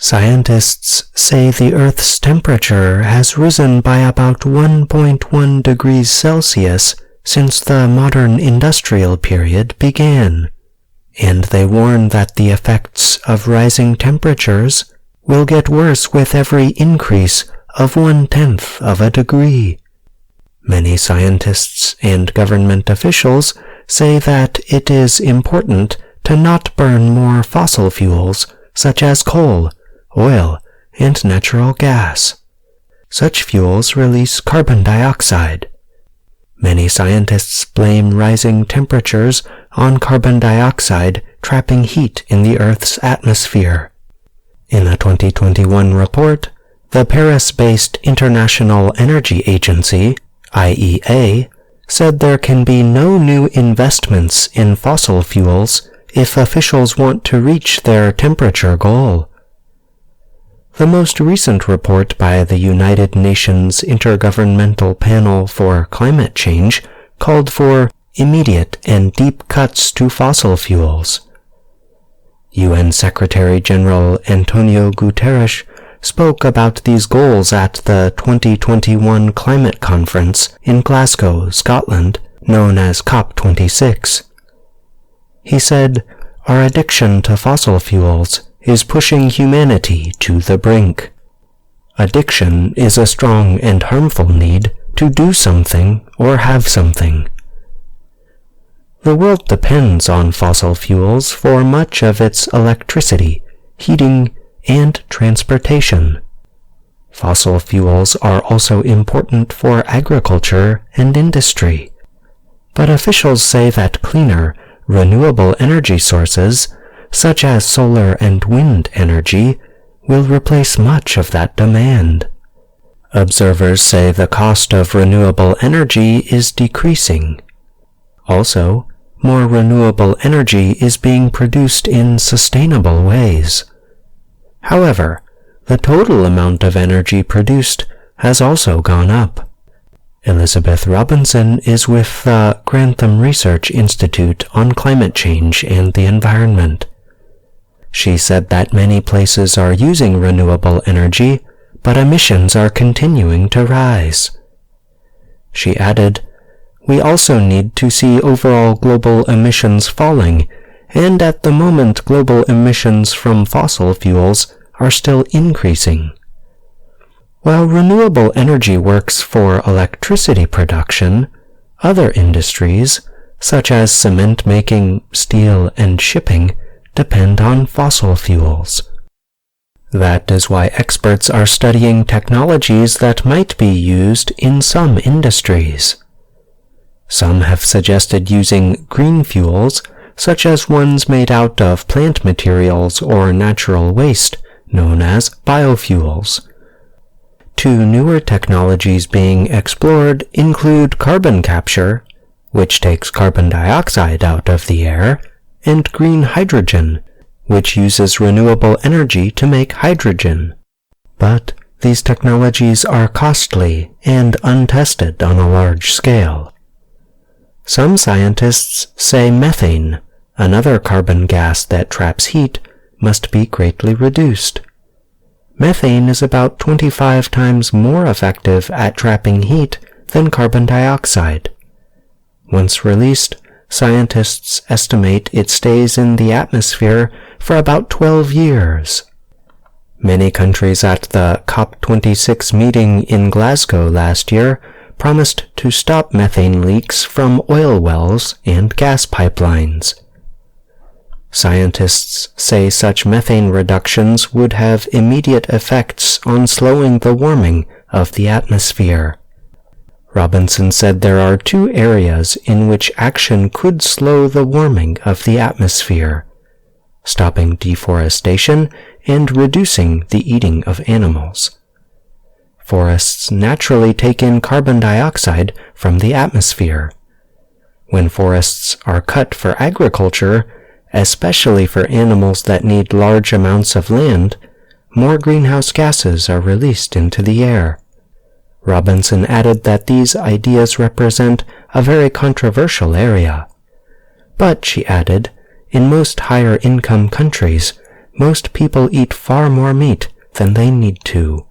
Scientists say the Earth's temperature has risen by about 1.1 degrees Celsius since the modern industrial period began, and they warn that the effects of rising temperatures will get worse with every increase of 1/10 of a degree. Many scientists and government officials say that it is important to not burn more fossil fuels such as coal, oil, and natural gas. Such fuels release carbon dioxide. Many scientists blame rising temperatures on carbon dioxide trapping heat in the Earth's atmosphere. In a 2021 report, the Paris-based International Energy Agency, IEA, said there can be no new investments in fossil fuels if officials want to reach their temperature goal. The most recent report by the United Nations Intergovernmental Panel for Climate Change called for immediate and deep cuts to fossil fuels. UN Secretary-General Antonio Guterres spoke about these goals at the 2021 climate conference in Glasgow, Scotland, known as COP26. He said, "Our addiction to fossil fuels is pushing humanity to the brink. Addiction is a strong and harmful need to do something or have something." The world depends on fossil fuels for much of its electricity, heating, and transportation. Fossil fuels are also important for agriculture and industry, but officials say that cleaner, renewable energy sources, such as solar and wind energy, will replace much of that demand. Observers say the cost of renewable energy is decreasing. Also, more renewable energy is being produced in sustainable ways. However, the total amount of energy produced has also gone up. Elizabeth Robinson is with the Grantham Research Institute on Climate Change and the Environment. She said that many places are using renewable energy, but emissions are continuing to rise. She added, "We also need to see overall global emissions falling, and at the moment global emissions from fossil fuels are still increasing." While renewable energy works for electricity production, other industries, such as cement making, steel, and shipping, depend on fossil fuels. That is why experts are studying technologies that might be used in some industries. Some have suggested using green fuels, such as ones made out of plant materials or natural waste, known as biofuels. Two newer technologies being explored include carbon capture, which takes carbon dioxide out of the air, and green hydrogen, which uses renewable energy to make hydrogen. But these technologies are costly and untested on a large scale. Some scientists say methane, another carbon gas that traps heat, must be greatly reduced. Methane is about 25 times more effective at trapping heat than carbon dioxide. Once released, scientists estimate it stays in the atmosphere for about 12 years. Many countries at the COP26 meeting in Glasgow last year promised to stop methane leaks from oil wells and gas pipelines. Scientists say such methane reductions would have immediate effects on slowing the warming of the atmosphere. Robinson said there are two areas in which action could slow the warming of the atmosphere: stopping deforestation and reducing the eating of animals. Forests naturally take in carbon dioxide from the atmosphere. When forests are cut for agriculture, especially for animals that need large amounts of land, more greenhouse gases are released into the air. Robinson added that these ideas represent a very controversial area. But, she added, in most higher-income countries, Most people eat far more meat than they need to.